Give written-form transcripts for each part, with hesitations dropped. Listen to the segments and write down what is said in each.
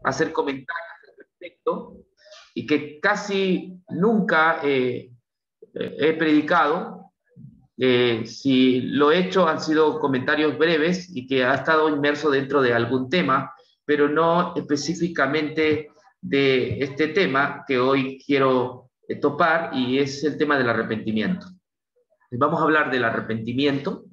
hacer comentarios al respecto y que casi nunca he predicado. Si lo he hecho han sido comentarios breves y que ha estado inmerso dentro de algún tema, pero no específicamente de este tema que hoy quiero topar, y es el tema del arrepentimiento. Vamos a hablar del arrepentimiento.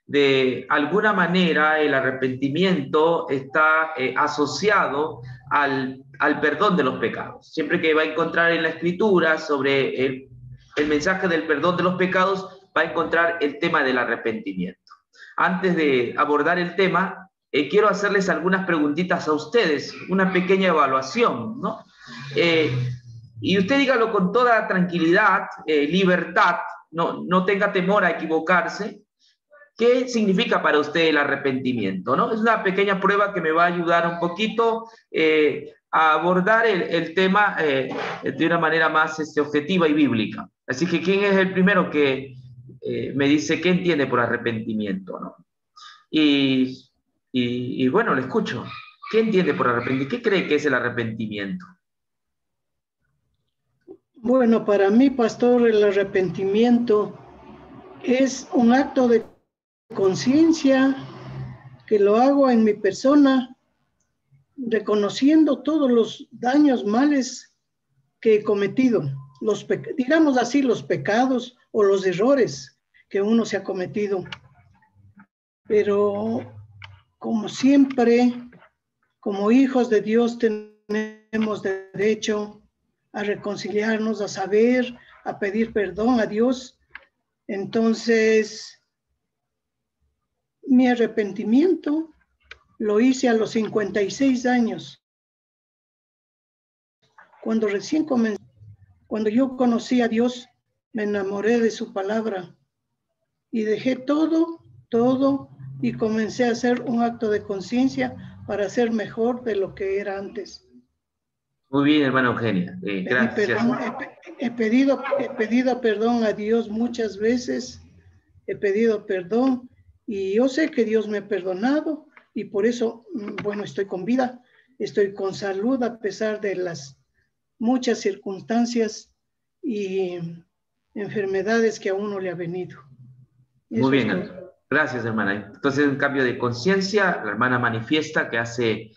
De alguna manera el arrepentimiento está asociado al perdón de los pecados. Siempre que va a encontrar en la Escritura sobre el mensaje del perdón de los pecados, va a encontrar el tema del arrepentimiento. Antes de abordar el tema, quiero hacerles algunas preguntitas a ustedes, una pequeña evaluación, ¿no? Y usted dígalo con toda tranquilidad, libertad, no tenga temor a equivocarse. ¿Qué significa para usted el arrepentimiento, ¿no? Es una pequeña prueba que me va a ayudar un poquito a abordar el tema de una manera más objetiva y bíblica. Así que, ¿quién es el primero que me dice qué entiende por arrepentimiento, ¿no? Y bueno, le escucho. ¿Qué entiende por arrepentimiento? ¿Qué cree que es el arrepentimiento? Bueno, para mí, pastor, el arrepentimiento es un acto de conciencia que lo hago en mi persona, reconociendo todos los daños, males que he cometido, digamos así, los pecados o los errores que uno se ha cometido. Pero como siempre, como hijos de Dios tenemos derecho a reconciliarnos, a saber, a pedir perdón a Dios. Entonces, mi arrepentimiento lo hice a los 56 años, cuando recién comencé, cuando yo conocí a Dios, me enamoré de su palabra y dejé todo, y comencé a hacer un acto de conciencia para ser mejor de lo que era antes. Muy bien, hermana Eugenia. Gracias. He pedido perdón a Dios muchas veces, he pedido perdón y yo sé que Dios me ha perdonado y por eso, bueno, estoy con vida, estoy con salud a pesar de las muchas circunstancias y enfermedades que a uno le ha venido. Eso Muy bien, gracias, hermana. Entonces, un cambio de conciencia, la hermana manifiesta que hace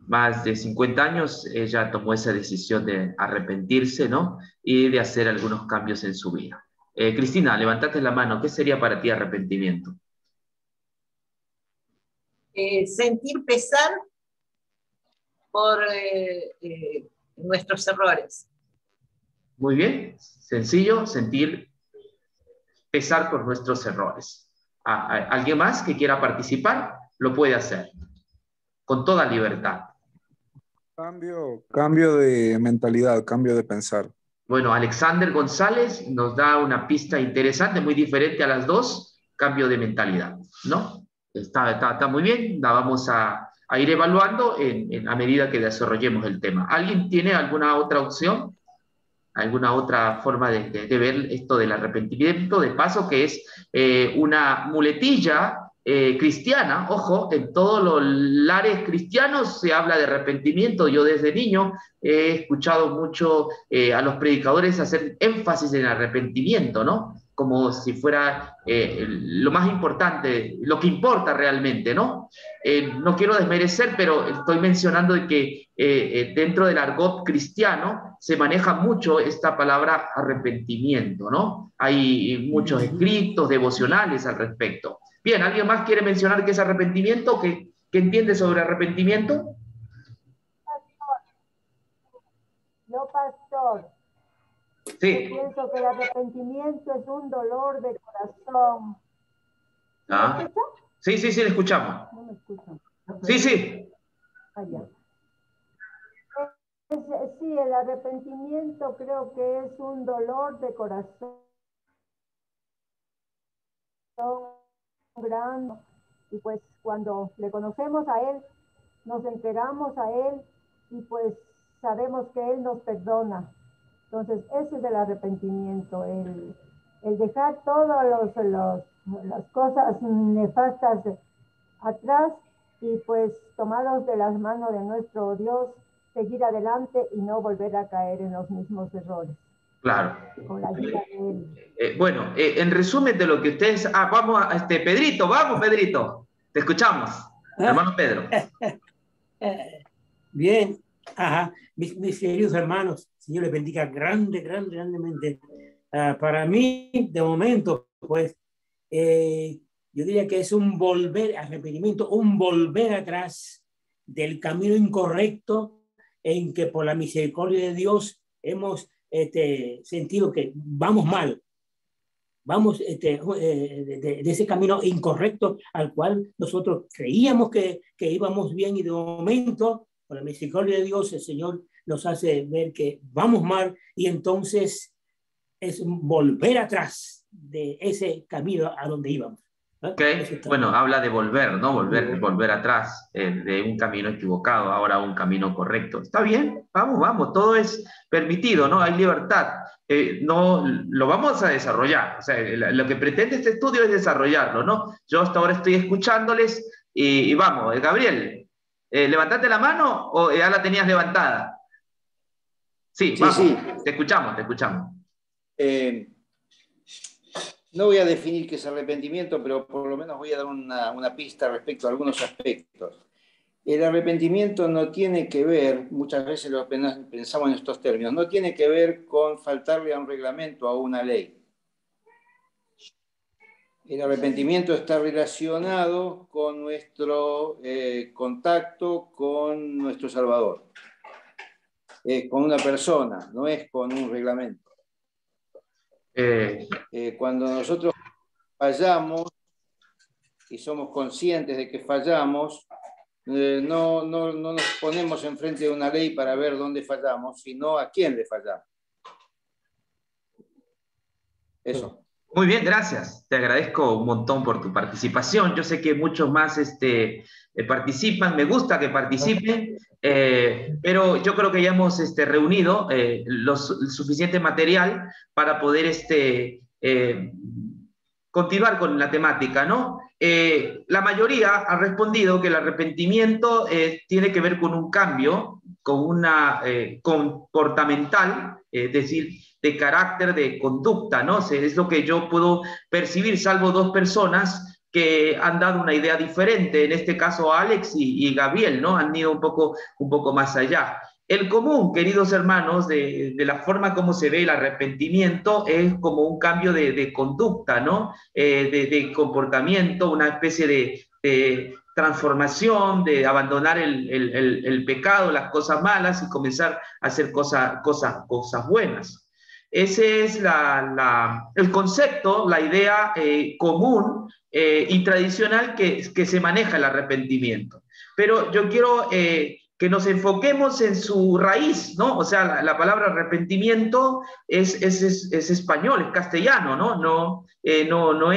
más de 50 años ella tomó esa decisión de arrepentirse, ¿no? Y de hacer algunos cambios en su vida. Cristina, levántate la mano. ¿Qué sería para ti arrepentimiento? Sentir pesar por nuestros errores. Muy bien, sencillo, sentir pesar por nuestros errores. ¿Alguien más que quiera participar? Lo puede hacer, con toda libertad. Cambio de mentalidad, cambio de pensar. Bueno, Alexander González nos da una pista interesante, muy diferente a las dos, cambio de mentalidad, ¿no? Está muy bien, la vamos a ir evaluando a medida que desarrollemos el tema. ¿Alguien tiene alguna otra opción? ¿Alguna otra forma de ver esto del arrepentimiento? De paso, que es una muletilla cristiana. Ojo, en todos los lares cristianos se habla de arrepentimiento. Yo desde niño he escuchado mucho a los predicadores hacer énfasis en arrepentimiento, ¿no? Como si fuera lo más importante, lo que importa realmente, ¿no? No quiero desmerecer, pero estoy mencionando de que dentro del argot cristiano se maneja mucho esta palabra arrepentimiento, ¿no? Hay muchos escritos devocionales al respecto. Bien, ¿alguien más quiere mencionar qué es arrepentimiento? ¿Qué entiende sobre arrepentimiento? No, pastor. Sí. Yo pienso que el arrepentimiento es un dolor de corazón. ¿Me escucha? Sí, le escuchamos. No me escuchan. Sí. Allá. Sí, el arrepentimiento creo que es un dolor de corazón grande. Y pues cuando le conocemos a Él, nos entregamos a Él y pues sabemos que Él nos perdona. Entonces, ese es el arrepentimiento, el dejar todas las cosas nefastas atrás y pues tomados de las manos de nuestro Dios, seguir adelante y no volver a caer en los mismos errores. Claro. Con la ayuda de Él. Bueno, en resumen de lo que ustedes... vamos a... Pedrito, vamos, Pedrito. Te escuchamos. Hermano Pedro. Bien. Ajá. Mis queridos hermanos, Señor les bendiga grandemente. Para mí, de momento, pues, yo diría que es un volver, arrepentimiento, un volver atrás del camino incorrecto en que por la misericordia de Dios hemos sentido que vamos mal. Vamos de ese camino incorrecto al cual nosotros creíamos que íbamos bien, y de momento, por la misericordia de Dios, el Señor nos hace ver que vamos mal, y entonces es volver atrás de ese camino a donde íbamos. Okay. Bueno, habla de volver, ¿no? Volver atrás de un camino equivocado, ahora a un camino correcto. Está bien, vamos, todo es permitido, ¿no? Hay libertad. No, lo vamos a desarrollar. O sea, lo que pretende este estudio es desarrollarlo, ¿no? Yo hasta ahora estoy escuchándoles y vamos. Gabriel, ¿levantaste la mano o ya la tenías levantada? Sí, vamos, sí. Te escuchamos. No voy a definir qué es arrepentimiento, pero por lo menos voy a dar una pista respecto a algunos aspectos. El arrepentimiento no tiene que ver, muchas veces lo pensamos en estos términos, no tiene que ver con faltarle a un reglamento o a una ley. El arrepentimiento está relacionado con nuestro contacto con nuestro Salvador, con una persona, no es con un reglamento. Cuando nosotros fallamos y somos conscientes de que fallamos, no nos ponemos enfrente de una ley para ver dónde fallamos, sino a quién le fallamos. Eso. Muy bien, gracias. Te agradezco un montón por tu participación. Yo sé que muchos más participan, me gusta que participen, pero yo creo que ya hemos reunido el suficiente material para poder continuar con la temática, ¿no? La mayoría ha respondido que el arrepentimiento tiene que ver con un cambio, con una comportamental, es decir, de carácter, de conducta, ¿no? Es lo que yo puedo percibir, salvo dos personas que han dado una idea diferente, en este caso Alex y Gabriel, ¿no? Han ido un poco más allá. El común, queridos hermanos, de la forma como se ve el arrepentimiento es como un cambio de conducta, ¿no? De comportamiento, una especie de transformación, de abandonar el pecado, las cosas malas y comenzar a hacer cosas buenas. Ese es el concepto, la idea común y tradicional que se maneja el arrepentimiento. Pero yo quiero que nos enfoquemos en su raíz, ¿no? O sea, la palabra arrepentimiento es español, es castellano, ¿no? No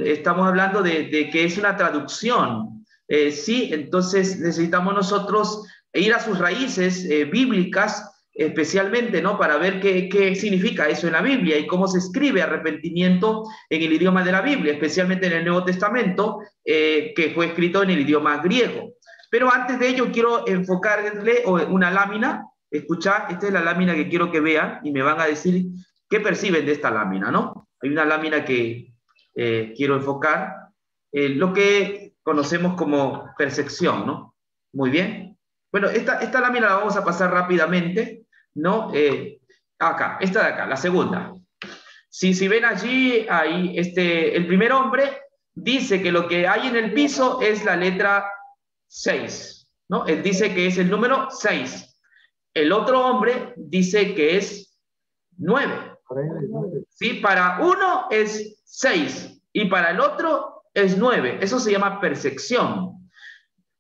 estamos hablando de que es una traducción, ¿sí? Entonces necesitamos nosotros ir a sus raíces bíblicas, especialmente, ¿no? Para ver qué significa eso en la Biblia y cómo se escribe arrepentimiento en el idioma de la Biblia, especialmente en el Nuevo Testamento, que fue escrito en el idioma griego. Pero antes de ello quiero enfocarle una lámina. Escuchad, esta es la lámina que quiero que vean y me van a decir qué perciben de esta lámina, ¿no? Hay una lámina que quiero enfocar, lo que conocemos como percepción, ¿no? Muy bien. Bueno, esta lámina la vamos a pasar rápidamente, ¿no? Acá, esta de acá, la segunda. Si ven allí, ahí, el primer hombre dice que lo que hay en el piso es la letra 6, ¿no? Él dice que es el número 6. El otro hombre dice que es 9. ¿Sí? Para uno es 6 y para el otro es 9. Eso se llama percepción.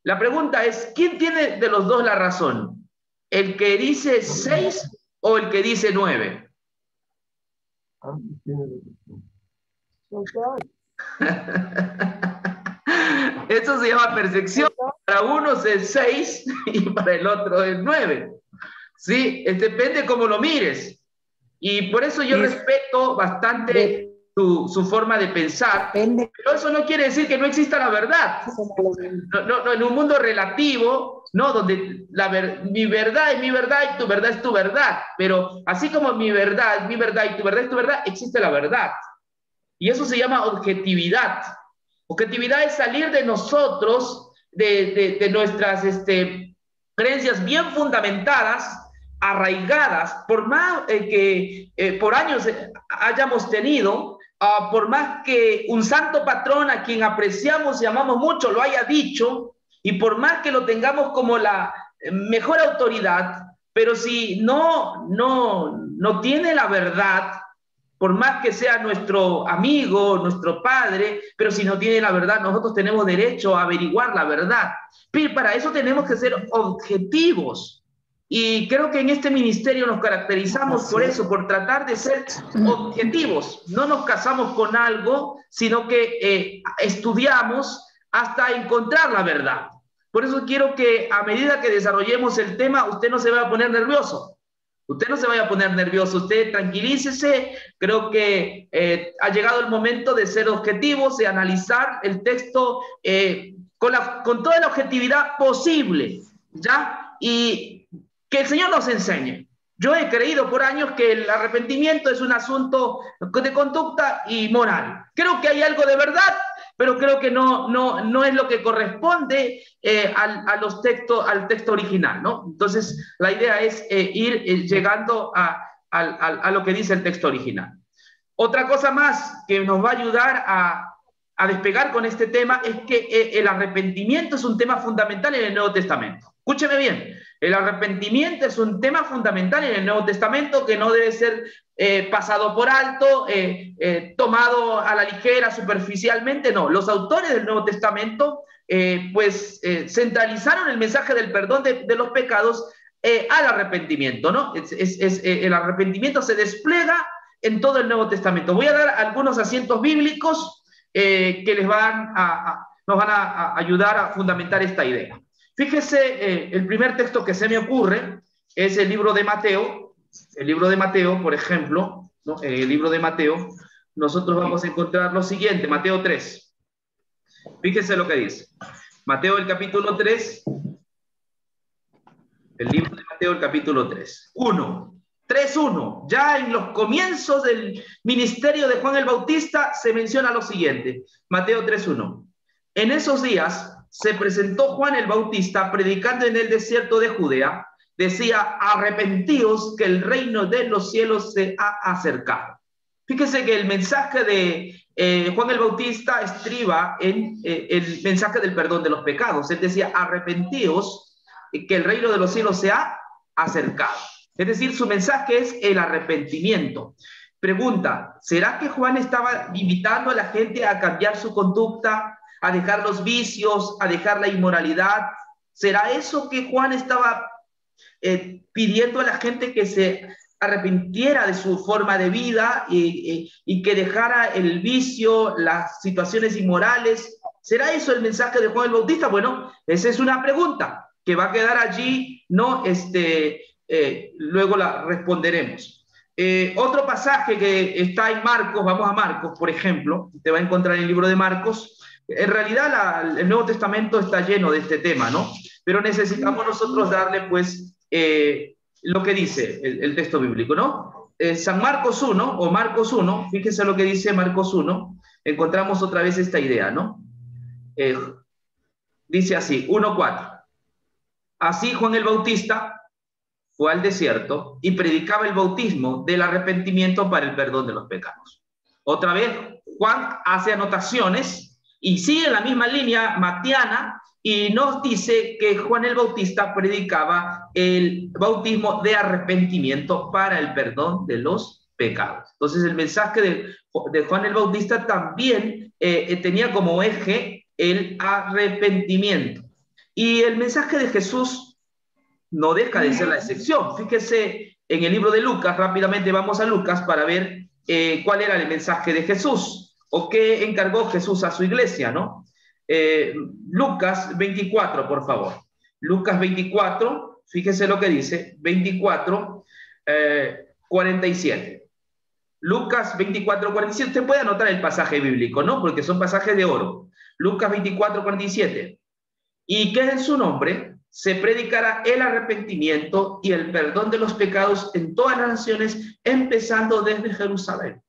La pregunta es, ¿quién tiene de los dos la razón? ¿El que dice 6 o el que dice 9? Eso se llama percepción. Para uno es 6 y para el otro es 9. ¿Sí? Depende cómo lo mires. Y por eso yo respeto bastante su forma de pensar, pero eso no quiere decir que no exista la verdad. No, en un mundo relativo, ¿no? Donde mi verdad es mi verdad y tu verdad es tu verdad, pero así como mi verdad es mi verdad y tu verdad es tu verdad, existe la verdad. Y eso se llama objetividad. Objetividad es salir de nosotros, de nuestras creencias bien fundamentadas, arraigadas, por más que por años hayamos tenido, por más que un santo patrón a quien apreciamos y amamos mucho lo haya dicho, y por más que lo tengamos como la mejor autoridad, pero si no tiene la verdad, por más que sea nuestro amigo, nuestro padre, pero si no tiene la verdad, nosotros tenemos derecho a averiguar la verdad. Pero para eso tenemos que ser objetivos. Y creo que en este ministerio nos caracterizamos por eso, por tratar de ser objetivos. No nos casamos con algo, sino que estudiamos hasta encontrar la verdad. Por eso quiero que a medida que desarrollemos el tema, usted no se vaya a poner nervioso. Usted no se vaya a poner nervioso, usted tranquilícese. Creo que ha llegado el momento de ser objetivos, de analizar el texto con toda la objetividad posible, ¿ya? Y que el Señor nos enseñe. Yo he creído por años que el arrepentimiento es un asunto de conducta y moral. Creo que hay algo de verdad, pero creo que no es lo que corresponde al texto original, ¿no? Entonces, la idea es ir llegando a lo que dice el texto original. Otra cosa más que nos va a ayudar a despegar con este tema es que el arrepentimiento es un tema fundamental en el Nuevo Testamento. Escúcheme bien, el arrepentimiento es un tema fundamental en el Nuevo Testamento que no debe ser pasado por alto, tomado a la ligera, superficialmente. No, los autores del Nuevo Testamento centralizaron el mensaje del perdón de los pecados al arrepentimiento, ¿no? El arrepentimiento se despliega en todo el Nuevo Testamento. Voy a dar algunos asientos bíblicos que nos van a ayudar a fundamentar esta idea. Fíjese, el primer texto que se me ocurre es el libro de Mateo. El libro de Mateo, por ejemplo, ¿no? El libro de Mateo, nosotros vamos a encontrar lo siguiente, Mateo 3. Fíjese lo que dice. Mateo, el capítulo 3. El libro de Mateo, el capítulo 3. 3:1. Ya en los comienzos del ministerio de Juan el Bautista se menciona lo siguiente. Mateo 3:1. En esos días se presentó Juan el Bautista predicando en el desierto de Judea. Decía: arrepentíos, que el reino de los cielos se ha acercado. Fíjese que el mensaje de Juan el Bautista estriba en el mensaje del perdón de los pecados. Él decía: arrepentíos, que el reino de los cielos se ha acercado. Es decir, su mensaje es el arrepentimiento. Pregunta: ¿será que Juan estaba invitando a la gente a cambiar su conducta, a dejar los vicios, a dejar la inmoralidad? ¿Será eso que Juan estaba pidiendo a la gente, que se arrepintiera de su forma de vida y que dejara el vicio, las situaciones inmorales? ¿Será eso el mensaje de Juan el Bautista? Bueno, esa es una pregunta que va a quedar allí, ¿no? Luego la responderemos. Otro pasaje que está en Marcos, vamos a Marcos, por ejemplo, te va a encontrar en el libro de Marcos. En realidad el Nuevo Testamento está lleno de este tema, ¿no? Pero necesitamos nosotros darle, pues, lo que dice el texto bíblico, ¿no? San Marcos 1, o Marcos 1, fíjense lo que dice Marcos 1, encontramos otra vez esta idea, ¿no? Dice así, 1:4. Así Juan el Bautista fue al desierto y predicaba el bautismo del arrepentimiento para el perdón de los pecados. Otra vez, Juan hace anotaciones y sigue la misma línea matiana y nos dice que Juan el Bautista predicaba el bautismo de arrepentimiento para el perdón de los pecados. Entonces, el mensaje de Juan el Bautista también tenía como eje el arrepentimiento. Y el mensaje de Jesús no deja de ser la excepción. Fíjese en el libro de Lucas, rápidamente vamos a Lucas para ver cuál era el mensaje de Jesús o qué encargó Jesús a su iglesia, ¿no? Lucas 24, por favor. Lucas 24, fíjese lo que dice, 24, 47. Lucas 24:47. Usted puede anotar el pasaje bíblico, ¿no? Porque son pasajes de oro. Lucas 24:47. Y que en su nombre se predicará el arrepentimiento y el perdón de los pecados en todas las naciones, empezando desde Jerusalén.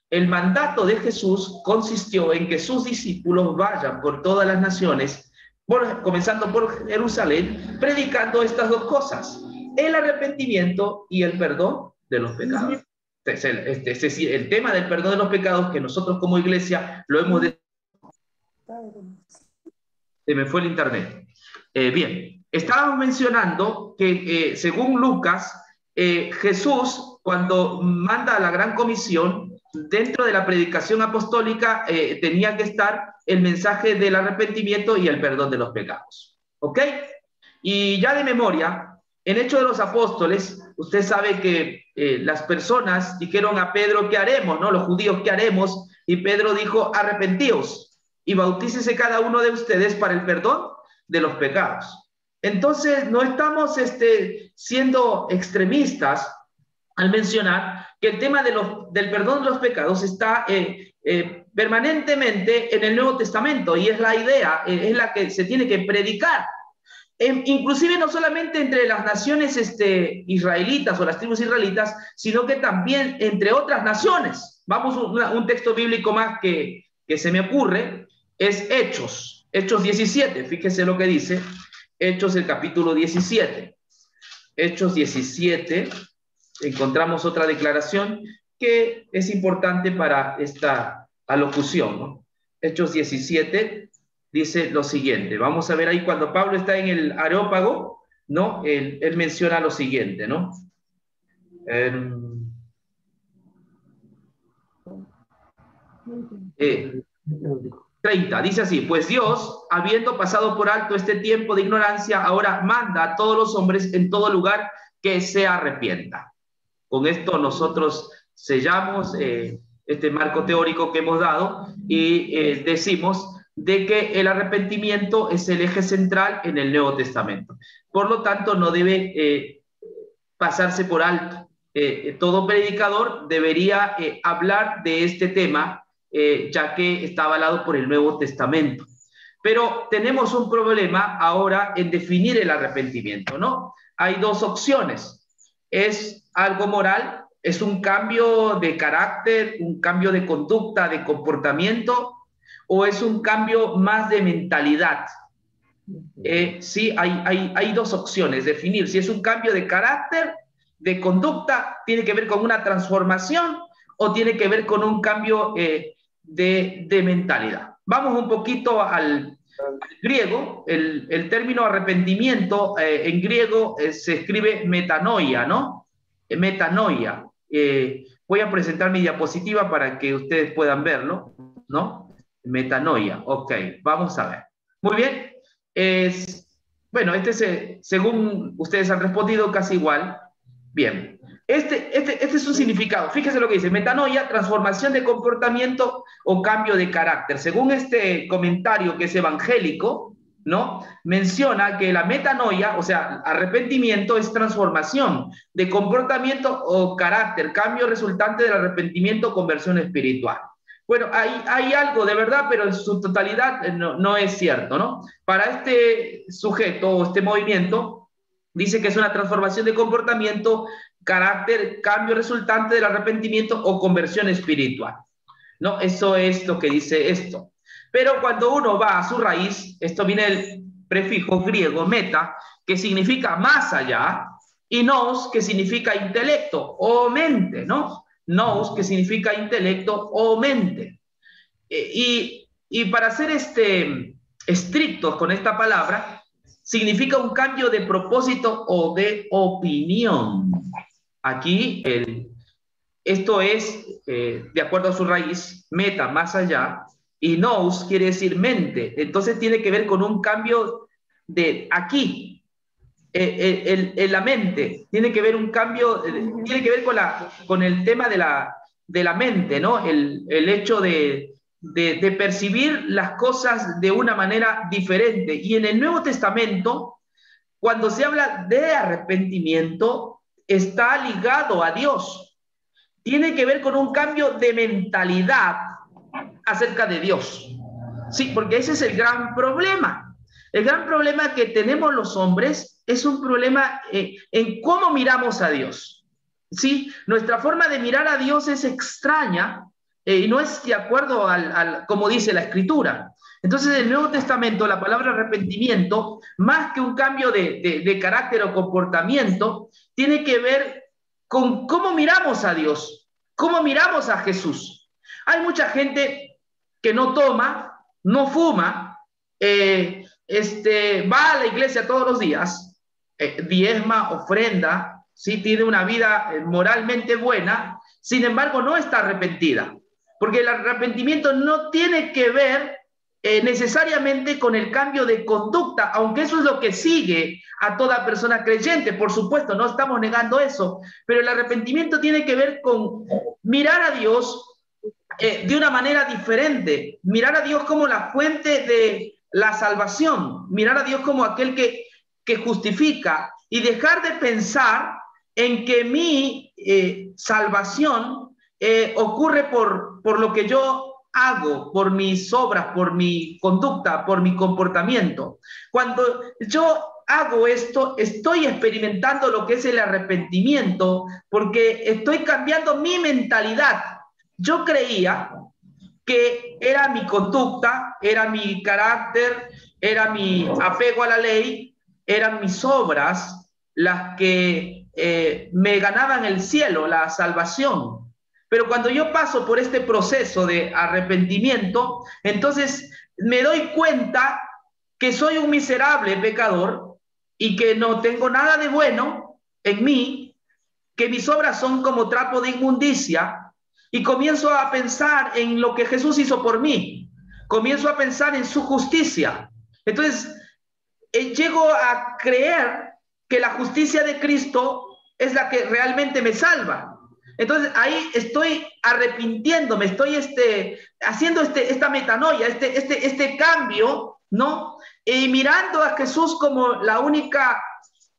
El mandato de Jesús consistió en que sus discípulos vayan por todas las naciones, comenzando por Jerusalén, predicando estas dos cosas: el arrepentimiento y el perdón de los pecados. El tema del perdón de los pecados, que nosotros como iglesia lo hemos... Se me fue el internet. Bien, estábamos mencionando que según Lucas, Jesús, cuando manda a la Gran Comisión, dentro de la predicación apostólica tenía que estar el mensaje del arrepentimiento y el perdón de los pecados. ¿Ok? Y ya de memoria, en Hechos de los Apóstoles, usted sabe que las personas dijeron a Pedro: ¿qué haremos? ¿No? Los judíos, ¿qué haremos? Y Pedro dijo: arrepentíos y bautícese cada uno de ustedes para el perdón de los pecados. Entonces, no estamos siendo extremistas al mencionar que el tema del perdón de los pecados está permanentemente en el Nuevo Testamento, y es la idea, es la que se tiene que predicar. Inclusive no solamente entre las naciones israelitas o las tribus israelitas, sino que también entre otras naciones. Vamos a un texto bíblico más que se me ocurre, es Hechos 17, fíjese lo que dice, Hechos el capítulo 17. Hechos 17, encontramos otra declaración que es importante para esta alocución, ¿no? Hechos 17 dice lo siguiente, vamos a ver ahí cuando Pablo está en el Areópago, ¿no? Él menciona lo siguiente, ¿no? 30, dice así: pues Dios, habiendo pasado por alto este tiempo de ignorancia, ahora manda a todos los hombres en todo lugar que se arrepientan. Con esto nosotros sellamos este marco teórico que hemos dado y decimos de que el arrepentimiento es el eje central en el Nuevo Testamento. Por lo tanto, no debe pasarse por alto. Todo predicador debería hablar de este tema, ya que está avalado por el Nuevo Testamento. Pero tenemos un problema ahora en definir el arrepentimiento, ¿no? Hay dos opciones. ¿Es algo moral? ¿Es un cambio de carácter, un cambio de conducta, de comportamiento? ¿O es un cambio más de mentalidad? Sí, hay dos opciones. Definir si es un cambio de carácter, de conducta, tiene que ver con una transformación, o tiene que ver con un cambio de mentalidad. Vamos un poquito al griego. El término arrepentimiento en griego se escribe metanoia, ¿no? Metanoia. Voy a presentar mi diapositiva para que ustedes puedan verlo, ¿no? Metanoia. Ok, vamos a ver. Muy bien. Bueno, según ustedes han respondido, casi igual. Bien. Este es su significado. Fíjese lo que dice: metanoia, transformación de comportamiento o cambio de carácter. Según este comentario, que es evangélico, ¿no? Menciona que la metanoia, o sea, arrepentimiento, es transformación de comportamiento o carácter, cambio resultante del arrepentimiento, conversión espiritual. Bueno, hay algo de verdad, pero en su totalidad no es cierto, ¿no? Para este sujeto o este movimiento, dice que es una transformación de comportamiento, carácter, cambio resultante del arrepentimiento o conversión espiritual, ¿no? Eso es lo que dice esto. Pero cuando uno va a su raíz, esto viene del prefijo griego meta, que significa más allá, y nous, que significa intelecto o mente, ¿no? Nous, que significa intelecto o mente. Y para ser estrictos con esta palabra, significa un cambio de propósito o de opinión. Aquí, esto es, de acuerdo a su raíz, meta, más allá, y nous quiere decir mente. Entonces tiene que ver con un cambio de aquí, en la mente. Tiene que ver un cambio, tiene que ver con el tema de la mente, ¿no? El hecho de percibir las cosas de una manera diferente. Y en el Nuevo Testamento, cuando se habla de arrepentimiento, está ligado a Dios. tiene que ver con un cambio de mentalidad acerca de Dios. Sí, porque ese es el gran problema. El gran problema que tenemos los hombres es un problema en cómo miramos a Dios. Sí, nuestra forma de mirar a Dios es extraña y no es de acuerdo como dice la Escritura. Entonces, en el Nuevo Testamento, la palabra arrepentimiento, más que un cambio de carácter o comportamiento, tiene que ver con cómo miramos a Dios, cómo miramos a Jesús. Hay mucha gente que no toma, no fuma, va a la iglesia todos los días, diezma, ofrenda, ¿sí? Tiene una vida moralmente buena, sin embargo no está arrepentida, porque el arrepentimiento no tiene que ver necesariamente con el cambio de conducta, aunque eso es lo que sigue a toda persona creyente, por supuesto, no estamos negando eso, pero el arrepentimiento tiene que ver con mirar a Dios de una manera diferente, mirar a Dios como la fuente de la salvación, mirar a Dios como aquel que justifica y dejar de pensar en que mi salvación ocurre por lo que yo hago, por mis obras, por mi conducta, por mi comportamiento. Cuando yo hago esto, estoy experimentando lo que es el arrepentimiento, porque estoy cambiando mi mentalidad. Yo creía que era mi conducta, era mi carácter, era mi apego a la ley, eran mis obras las que me ganaban el cielo, la salvación. Pero cuando yo paso por este proceso de arrepentimiento, entonces me doy cuenta que soy un miserable pecador y que no tengo nada de bueno en mí, que mis obras son como trapo de inmundicia, y comienzo a pensar en lo que Jesús hizo por mí, comienzo a pensar en su justicia. Entonces, llego a creer que la justicia de Cristo es la que realmente me salva. Entonces ahí estoy arrepintiéndome, estoy haciendo esta metanoia, este cambio, ¿no? Y mirando a Jesús como la única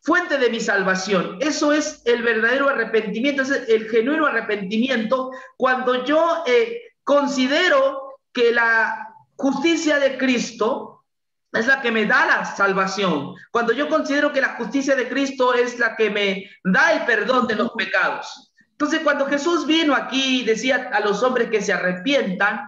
fuente de mi salvación. Eso es el verdadero arrepentimiento, es el genuino arrepentimiento, cuando yo considero que la justicia de Cristo es la que me da la salvación, cuando yo considero que la justicia de Cristo es la que me da el perdón de los pecados. Entonces, cuando Jesús vino aquí y decía a los hombres que se arrepientan,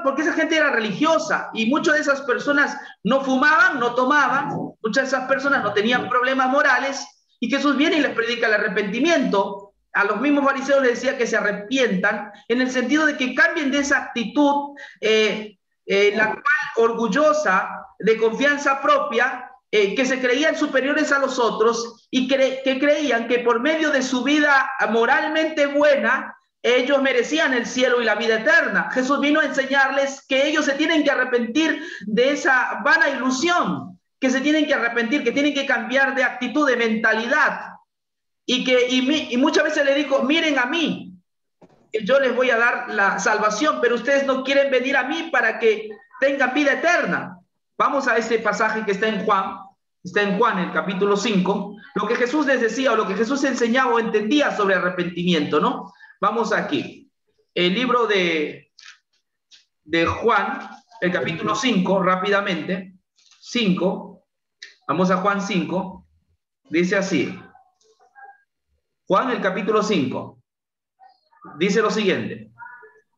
porque esa gente era religiosa y muchas de esas personas no fumaban, no tomaban, muchas de esas personas no tenían problemas morales, y Jesús viene y les predica el arrepentimiento. A los mismos fariseos les decía que se arrepientan, en el sentido de que cambien de esa actitud, la cual orgullosa, de confianza propia, que se creían superiores a los otros y que creían que por medio de su vida moralmente buena, ellos merecían el cielo y la vida eterna. Jesús vino a enseñarles que ellos se tienen que arrepentir de esa vana ilusión, que se tienen que arrepentir, que tienen que cambiar de actitud, de mentalidad. Y muchas veces le dijo, miren a mí, que yo les voy a dar la salvación, pero ustedes no quieren venir a mí para que tengan vida eterna. Vamos a este pasaje que está en Juan, el capítulo 5, lo que Jesús les decía o lo que Jesús enseñaba o entendía sobre arrepentimiento, ¿no? Vamos aquí. El libro de Juan, el capítulo 5, rápidamente. 5. Vamos a Juan 5. Dice así. Juan, el capítulo 5. Dice lo siguiente.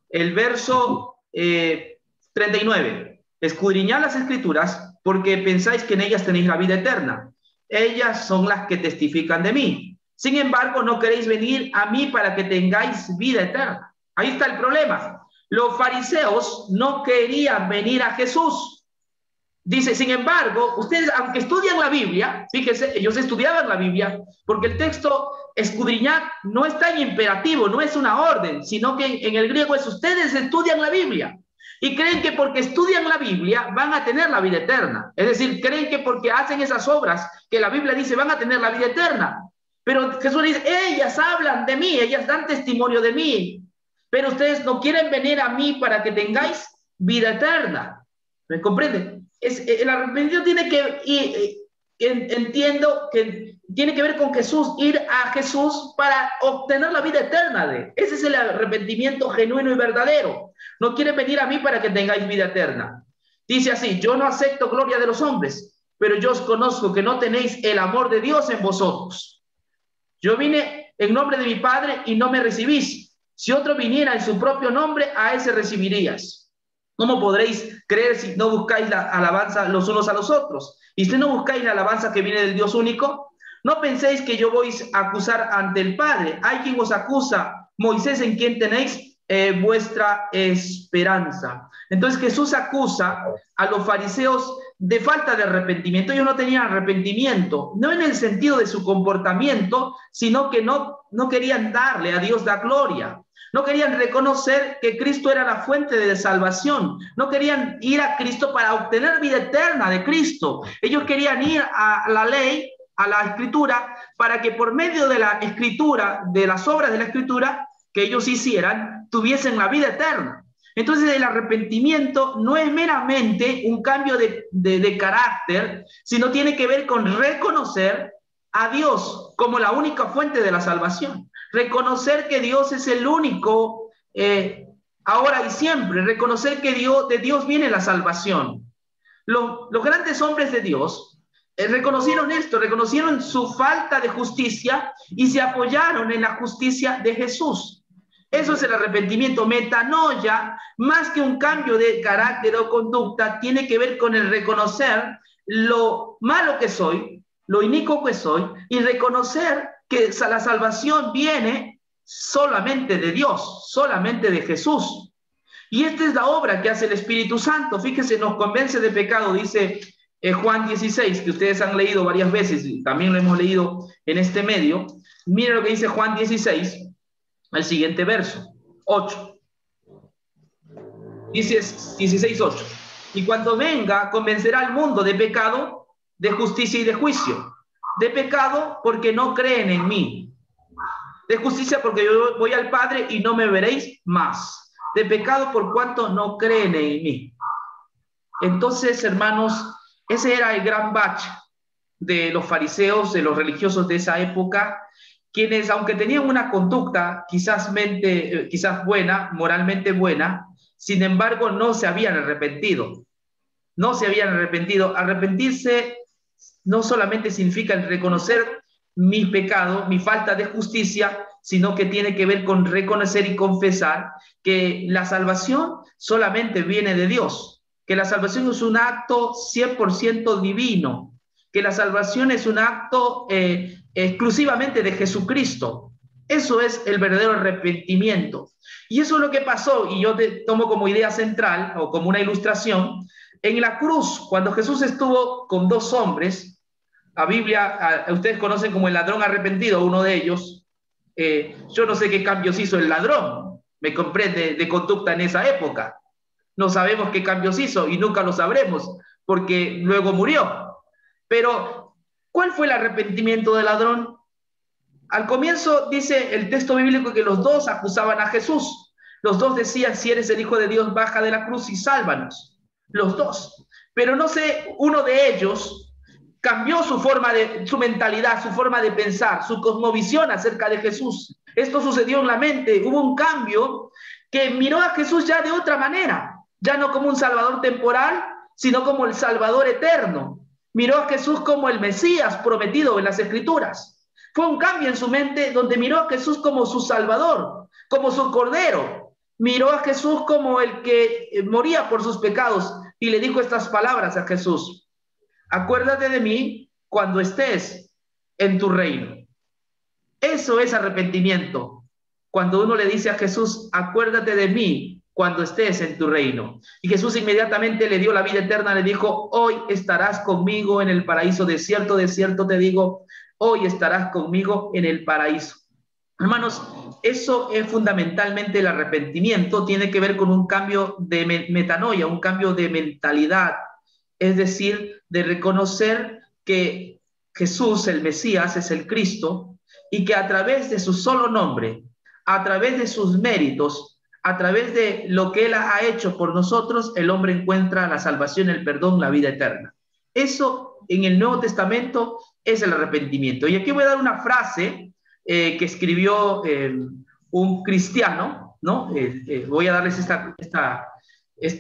El verso 39. Escudriñad las escrituras porque pensáis que en ellas tenéis la vida eterna. Ellas son las que testifican de mí. Sin embargo, no queréis venir a mí para que tengáis vida eterna. Ahí está el problema. Los fariseos no querían venir a Jesús. Dice, sin embargo, ustedes, aunque estudian la Biblia, fíjense, ellos estudiaban la Biblia, porque el texto escudriñar no está en imperativo, no es una orden, sino que en el griego es ustedes estudian la Biblia. Y creen que porque estudian la Biblia van a tener la vida eterna. Es decir, creen que porque hacen esas obras que la Biblia dice van a tener la vida eterna. Pero Jesús dice, ellas hablan de mí, ellas dan testimonio de mí, pero ustedes no quieren venir a mí para que tengáis vida eterna. ¿Me comprenden? El arrepentimiento tiene que entiendo que tiene que ver con Jesús, ir a Jesús para obtener la vida eterna. Ese es el arrepentimiento genuino y verdadero. No quieren venir a mí para que tengáis vida eterna. Dice así: yo no acepto gloria de los hombres, pero yo os conozco que no tenéis el amor de Dios en vosotros. Yo vine en nombre de mi Padre y no me recibís. Si otro viniera en su propio nombre, a ese recibirías. ¿Cómo podréis creer si no buscáis la alabanza los unos a los otros? ¿Y si no buscáis la alabanza que viene del Dios único? No penséis que yo voy a acusar ante el Padre. Hay quien os acusa, Moisés, en quien tenéis vuestra esperanza. Entonces Jesús acusa a los fariseos de falta de arrepentimiento. Ellos no tenían arrepentimiento, no en el sentido de su comportamiento, sino que no querían darle a Dios la gloria. No querían reconocer que Cristo era la fuente de salvación. No querían ir a Cristo para obtener vida eterna de Cristo. Ellos querían ir a la ley, a la escritura, para que por medio de la escritura, de las obras de la escritura que ellos hicieran, tuviesen la vida eterna. Entonces el arrepentimiento no es meramente un cambio de carácter, sino tiene que ver con reconocer a Dios como la única fuente de la salvación. Reconocer que Dios es el único, ahora y siempre. Reconocer que de Dios viene la salvación. Los grandes hombres de Dios reconocieron esto, reconocieron su falta de justicia y se apoyaron en la justicia de Jesús. Eso es el arrepentimiento. Metanoia, más que un cambio de carácter o conducta, tiene que ver con el reconocer lo malo que soy, lo inicuo que soy, y reconocer que la salvación viene solamente de Dios, solamente de Jesús. Y esta es la obra que hace el Espíritu Santo. Fíjese, nos convence de pecado, dice Juan 16, que ustedes han leído varias veces, y también lo hemos leído en este medio. Mira lo que dice Juan 16, el siguiente verso, 8. Dice 16, 8. Y cuando venga, convencerá al mundo de pecado, de justicia y de juicio. De pecado, porque no creen en mí. De justicia, porque yo voy al Padre y no me veréis más. De pecado, por cuanto no creen en mí. Entonces, hermanos, ese era el gran bache de los fariseos, de los religiosos de esa época, quienes, aunque tenían una conducta quizás buena, moralmente buena, sin embargo, no se habían arrepentido. No se habían arrepentido. Arrepentirse no solamente significa el reconocer mi pecado, mi falta de justicia, sino que tiene que ver con reconocer y confesar que la salvación solamente viene de Dios, que la salvación es un acto 100% divino, que la salvación es un acto exclusivamente de Jesucristo. Eso es el verdadero arrepentimiento. Y eso es lo que pasó, y yo te tomo como idea central o como una ilustración. En la cruz, cuando Jesús estuvo con dos hombres, la Biblia, ustedes conocen como el ladrón arrepentido, uno de ellos. Yo no sé qué cambios hizo el ladrón, me comprende, de conducta en esa época. No sabemos qué cambios hizo y nunca lo sabremos, porque luego murió. Pero, ¿cuál fue el arrepentimiento del ladrón? Al comienzo dice el texto bíblico que los dos acusaban a Jesús. Los dos decían: si eres el Hijo de Dios, baja de la cruz y sálvanos. Los dos. Pero no sé, uno de ellos cambió su mentalidad, su forma de pensar, su cosmovisión acerca de Jesús. Esto sucedió en la mente. Hubo un cambio que miró a Jesús ya de otra manera, ya no como un Salvador temporal, sino como el Salvador eterno. Miró a Jesús como el Mesías prometido en las Escrituras. Fue un cambio en su mente donde miró a Jesús como su Salvador, como su Cordero. Miró a Jesús como el que moría por sus pecados y le dijo estas palabras a Jesús: acuérdate de mí cuando estés en tu reino. Eso es arrepentimiento. Cuando uno le dice a Jesús: acuérdate de mí cuando estés en tu reino. Y Jesús inmediatamente le dio la vida eterna, le dijo: hoy estarás conmigo en el paraíso. De cierto te digo, hoy estarás conmigo en el paraíso. Hermanos, eso es fundamentalmente el arrepentimiento. Tiene que ver con un cambio de metanoia, un cambio de mentalidad. Es decir, de reconocer que Jesús, el Mesías, es el Cristo, y que a través de su solo nombre, a través de sus méritos, a través de lo que Él ha hecho por nosotros, el hombre encuentra la salvación, el perdón, la vida eterna. Eso en el Nuevo Testamento es el arrepentimiento. Y aquí voy a dar una frase que escribió un cristiano, ¿no? Voy a darles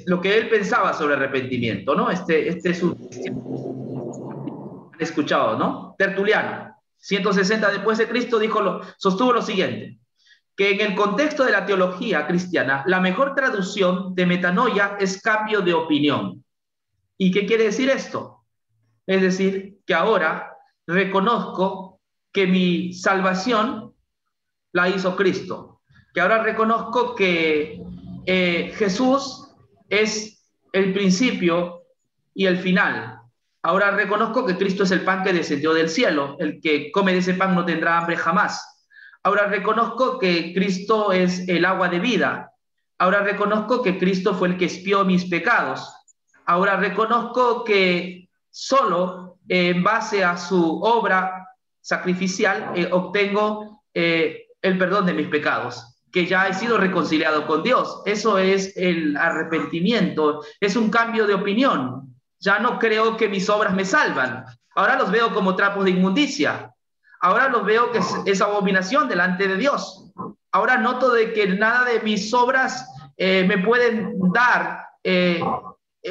lo que él pensaba sobre arrepentimiento, ¿no? Este es un cristiano, han escuchado, ¿no? Tertuliano, 160 después de Cristo, sostuvo lo siguiente, que en el contexto de la teología cristiana, la mejor traducción de metanoia es cambio de opinión. ¿Y qué quiere decir esto? Es decir, que ahora reconozco que mi salvación la hizo Cristo, que ahora reconozco que Jesús es el principio y el final. Ahora reconozco que Cristo es el pan que descendió del cielo, el que come de ese pan no tendrá hambre jamás. Ahora reconozco que Cristo es el agua de vida. Ahora reconozco que Cristo fue el que expió mis pecados. Ahora reconozco que solo en base a su obra sacrificial obtengo el perdón de mis pecados, que ya he sido reconciliado con Dios. Eso es el arrepentimiento, es un cambio de opinión. Ya no creo que mis obras me salvan. Ahora los veo como trapos de inmundicia. Ahora los veo que es abominación delante de Dios. Ahora noto de que nada de mis obras me pueden dar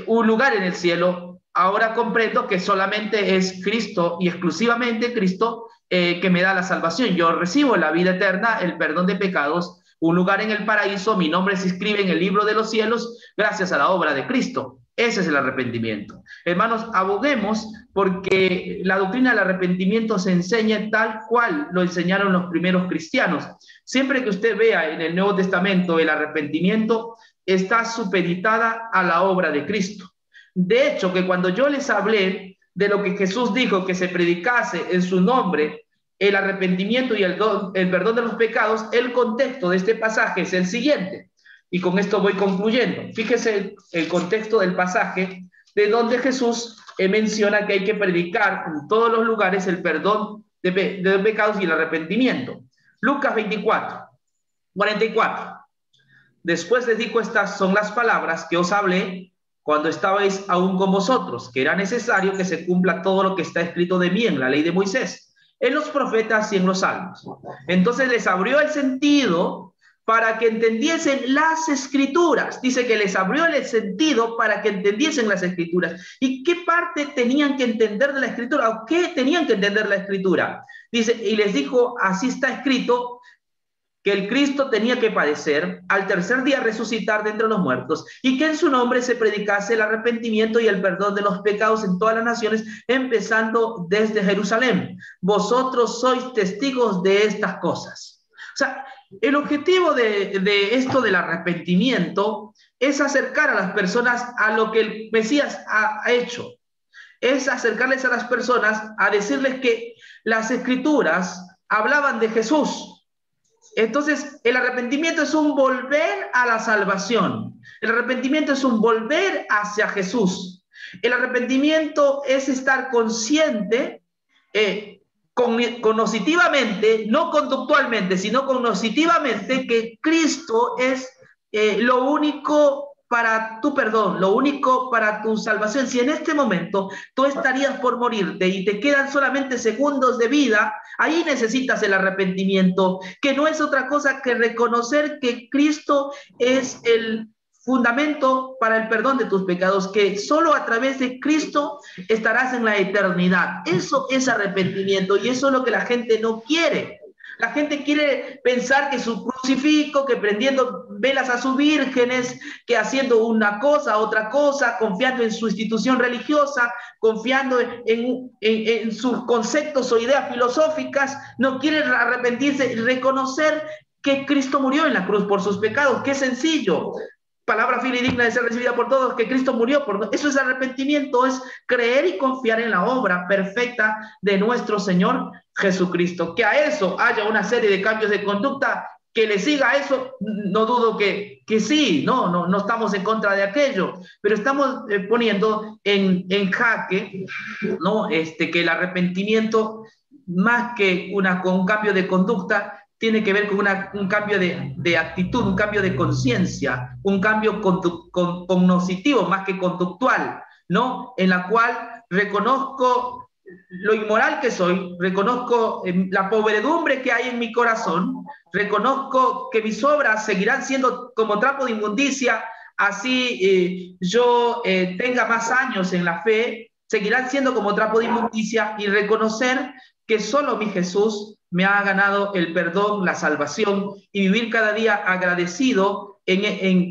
un lugar en el cielo. Ahora comprendo que solamente es Cristo y exclusivamente Cristo que me da la salvación. Yo recibo la vida eterna, el perdón de pecados, un lugar en el paraíso, mi nombre se inscribe en el libro de los cielos gracias a la obra de Cristo. Ese es el arrepentimiento. Hermanos, aboguemos porque la doctrina del arrepentimiento se enseña tal cual lo enseñaron los primeros cristianos. Siempre que usted vea en el Nuevo Testamento el arrepentimiento, está supeditada a la obra de Cristo. De hecho, que cuando yo les hablé de lo que Jesús dijo que se predicase en su nombre, el arrepentimiento y el perdón de los pecados, el contexto de este pasaje es el siguiente. Y con esto voy concluyendo. Fíjese el contexto del pasaje, de donde Jesús menciona que hay que predicar en todos los lugares el perdón de pecados y el arrepentimiento. Lucas 24, 44. Después les dijo, estas son las palabras que os hablé cuando estabais aún con vosotros, que era necesario que se cumpla todo lo que está escrito de mí en la ley de Moisés, en los profetas y en los salmos. Entonces les abrió el sentido para que entendiesen las escrituras. Dice que les abrió el sentido para que entendiesen las escrituras. ¿Y qué parte tenían que entender de la escritura? ¿O qué tenían que entender de la escritura? Dice, y les dijo, así está escrito, que el Cristo tenía que padecer, al tercer día resucitar de entre los muertos, y que en su nombre se predicase el arrepentimiento y el perdón de los pecados en todas las naciones, empezando desde Jerusalén. Vosotros sois testigos de estas cosas. O sea, el objetivo de esto del arrepentimiento es acercar a las personas a lo que el Mesías ha hecho. Es acercarles a las personas a decirles que las escrituras hablaban de Jesús. Entonces, el arrepentimiento es un volver a la salvación. El arrepentimiento es un volver hacia Jesús. El arrepentimiento es estar consciente, cognitivamente, no conductualmente, sino cognitivamente, que Cristo es lo único para tu perdón, lo único para tu salvación. Si en este momento tú estarías por morirte y te quedan solamente segundos de vida, ahí necesitas el arrepentimiento, que no es otra cosa que reconocer que Cristo es el fundamento para el perdón de tus pecados, que solo a través de Cristo estarás en la eternidad. Eso es arrepentimiento y eso es lo que la gente no quiere. La gente quiere pensar que su crucifijo, que prendiendo velas a sus vírgenes, que haciendo una cosa, otra cosa, confiando en su institución religiosa, confiando en sus conceptos o ideas filosóficas, no quieren arrepentirse y reconocer que Cristo murió en la cruz por sus pecados. ¡Qué sencillo! Palabra fiel y digna de ser recibida por todos, que Cristo murió por nosotros. Eso es arrepentimiento, es creer y confiar en la obra perfecta de nuestro Señor Jesucristo. Que a eso haya una serie de cambios de conducta, que le siga a eso, no dudo que sí, no estamos en contra de aquello, pero estamos poniendo en jaque, ¿no? Que el arrepentimiento, más que un cambio de conducta, tiene que ver con un cambio de actitud, un cambio de conciencia, un cambio cognoscitivo más que conductual, ¿no? En la cual reconozco lo inmoral que soy, reconozco la pobredumbre que hay en mi corazón, reconozco que mis obras seguirán siendo como trapo de inmundicia, así yo tenga más años en la fe, seguirán siendo como trapo de inmundicia, y reconocer que solo mi Jesús me ha ganado el perdón, la salvación, y vivir cada día agradecido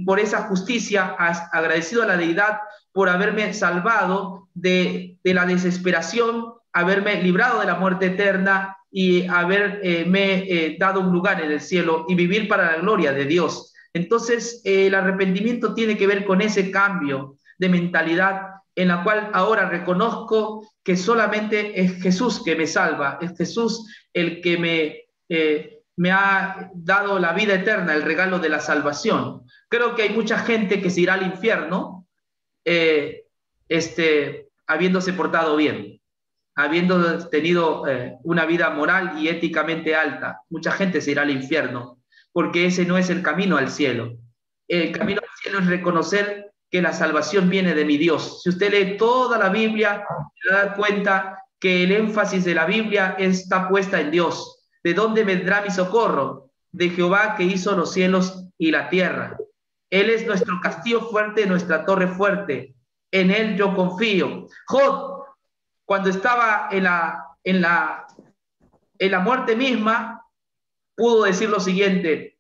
por esa justicia, agradecido a la deidad por haberme salvado de la desesperación, haberme librado de la muerte eterna y haberme dado un lugar en el cielo y vivir para la gloria de Dios. Entonces, el arrepentimiento tiene que ver con ese cambio de mentalidad en la cual ahora reconozco que solamente es Jesús que me salva, es Jesús el que me ha dado la vida eterna, el regalo de la salvación. Creo que hay mucha gente que se irá al infierno habiéndose portado bien, habiendo tenido una vida moral y éticamente alta. Mucha gente se irá al infierno, porque ese no es el camino al cielo. El camino al cielo es reconocer que la salvación viene de mi Dios. Si usted lee toda la Biblia, se va a dar cuenta que el énfasis de la Biblia está puesta en Dios. ¿De dónde vendrá mi socorro? De Jehová, que hizo los cielos y la tierra. Él es nuestro castillo fuerte, nuestra torre fuerte. En Él yo confío. Job, cuando estaba en la muerte misma, pudo decir lo siguiente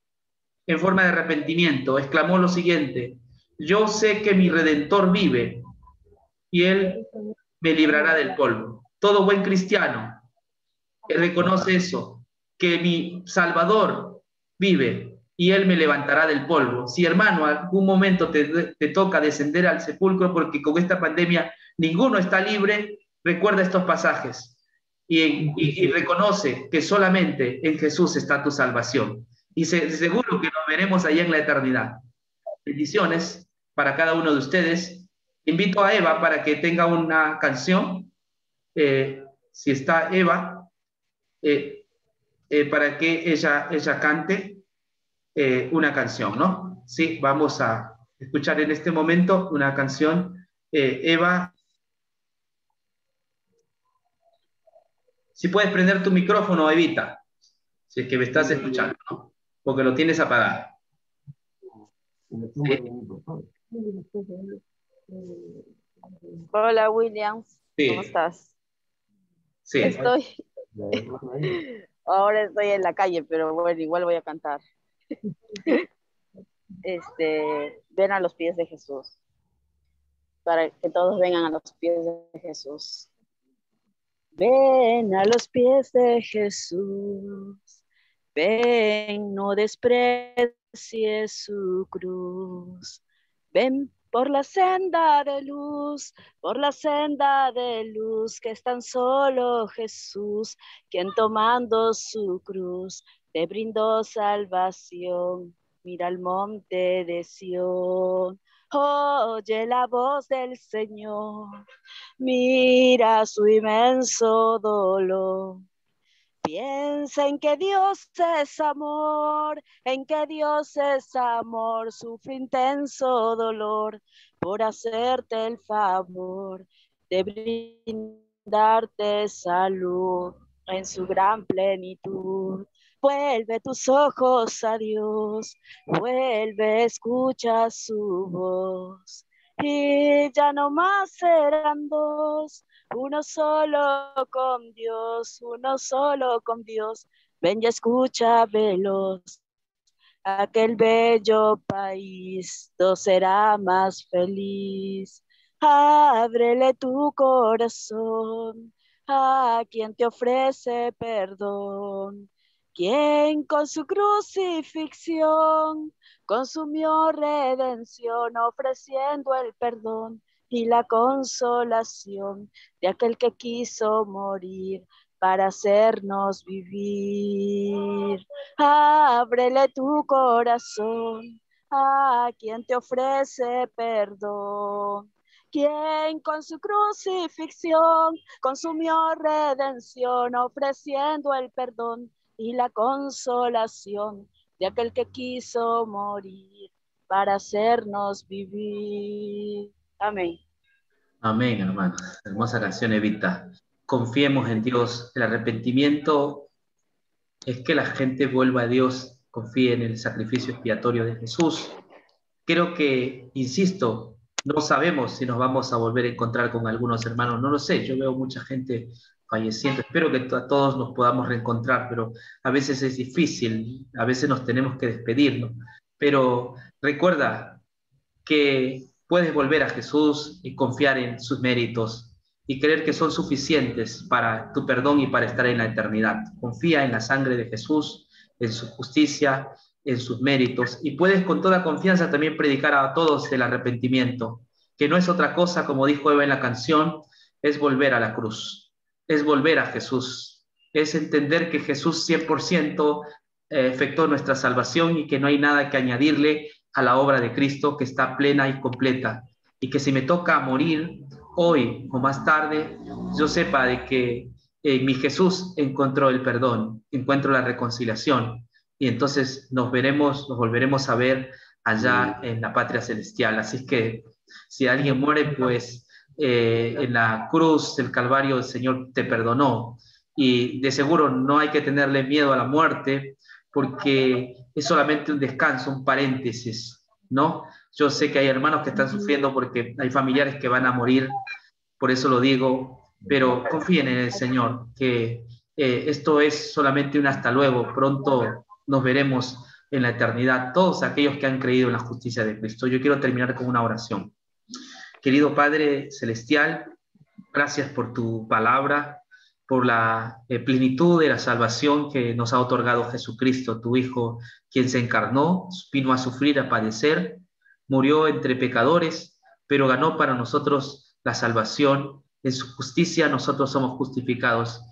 en forma de arrepentimiento. Exclamó lo siguiente: yo sé que mi Redentor vive y Él me librará del polvo. Todo buen cristiano reconoce eso, que mi Salvador vive y Él me levantará del polvo. Si, hermano, algún momento te toca descender al sepulcro, porque con esta pandemia ninguno está libre, recuerda estos pasajes y reconoce que solamente en Jesús está tu salvación. Y seguro que nos veremos allá en la eternidad. Bendiciones para cada uno de ustedes. Invito a Eva para que tenga una canción. Si está Eva, para que ella cante una canción, ¿no? Sí, vamos a escuchar en este momento una canción. Eva, si puedes prender tu micrófono, Evita, si es que me estás escuchando, ¿no? Porque lo tienes apagado. Hola, Williams. Sí. ¿Cómo estás? Sí. Ahora estoy en la calle, pero bueno, igual voy a cantar. Ven a los pies de Jesús. Para que todos vengan a los pies de Jesús. Ven a los pies de Jesús. Ven, no desprecies su cruz. Ven por la senda de luz, que es tan solo Jesús, quien tomando su cruz te brindó salvación. Mira el monte de Sión, oye la voz del Señor, mira su inmenso dolor. Piensa en que Dios es amor, sufre intenso dolor por hacerte el favor de brindarte salud en su gran plenitud. Vuelve tus ojos a Dios, vuelve, escucha su voz, y ya no más serán dos, uno solo con Dios, ven y escucha veloz, aquel bello país, todo será más feliz. Ábrele tu corazón a quien te ofrece perdón, quien con su crucifixión consumió redención, ofreciendo el perdón y la consolación de aquel que quiso morir para hacernos vivir. Ábrele tu corazón a quien te ofrece perdón, quien con su crucifixión consumió redención, ofreciendo el perdón y la consolación de aquel que quiso morir para hacernos vivir. Amén. Amén, hermanos. Hermosa canción, Evita. Confiemos en Dios. El arrepentimiento es que la gente vuelva a Dios, confíe en el sacrificio expiatorio de Jesús. Creo que, insisto, no sabemos si nos vamos a volver a encontrar con algunos hermanos, no lo sé, yo veo mucha gente falleciendo, espero que a todos nos podamos reencontrar, pero a veces es difícil, a veces nos tenemos que despedirnos, pero recuerda que puedes volver a Jesús y confiar en sus méritos y creer que son suficientes para tu perdón y para estar en la eternidad. Confía en la sangre de Jesús, en su justicia, en sus méritos, y puedes con toda confianza también predicar a todos el arrepentimiento, que no es otra cosa, como dijo Eva en la canción, es volver a la cruz, es volver a Jesús, es entender que Jesús 100% efectuó nuestra salvación y que no hay nada que añadirle a la obra de Cristo, que está plena y completa, y que si me toca morir hoy o más tarde, yo sepa de que en mi Jesús encuentro el perdón, encuentro la reconciliación, y entonces nos volveremos a ver allá en la patria celestial. Así que si alguien muere, pues en la cruz del Calvario el Señor te perdonó, y de seguro no hay que tenerle miedo a la muerte, porque es solamente un descanso, un paréntesis, ¿no? Yo sé que hay hermanos que están sufriendo porque hay familiares que van a morir, por eso lo digo, pero confíen en el Señor, que esto es solamente un hasta luego, pronto nos veremos en la eternidad, todos aquellos que han creído en la justicia de Cristo. Yo quiero terminar con una oración. Querido Padre Celestial, gracias por tu palabra, por la plenitud de la salvación que nos ha otorgado Jesucristo, tu Hijo, quien se encarnó, vino a sufrir, a padecer, murió entre pecadores, pero ganó para nosotros la salvación. En su justicia nosotros somos justificados.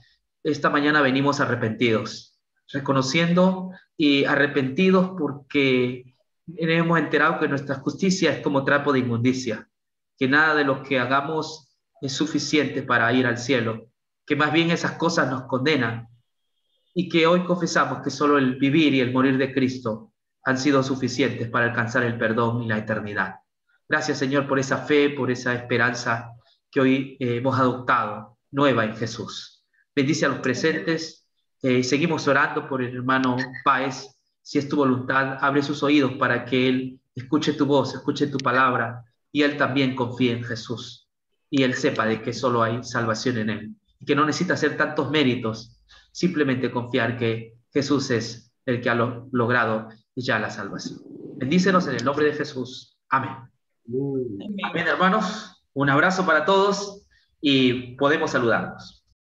Esta mañana venimos arrepentidos, reconociendo y arrepentidos porque hemos enterado que nuestra justicia es como trapo de inmundicia, que nada de lo que hagamos es suficiente para ir al cielo, que más bien esas cosas nos condenan, y que hoy confesamos que solo el vivir y el morir de Cristo han sido suficientes para alcanzar el perdón y la eternidad. Gracias, Señor, por esa fe, por esa esperanza que hoy hemos adoptado, nueva en Jesús. Bendice a los presentes. Seguimos orando por el hermano Páez. Si es tu voluntad, abre sus oídos para que él escuche tu voz, escuche tu palabra, y él también confíe en Jesús, y él sepa de que solo hay salvación en él, y que no necesita hacer tantos méritos, simplemente confiar que Jesús es el que ha logrado ya la salvación. Bendícenos en el nombre de Jesús. Amén. Amén, hermanos. Un abrazo para todos y podemos saludarnos.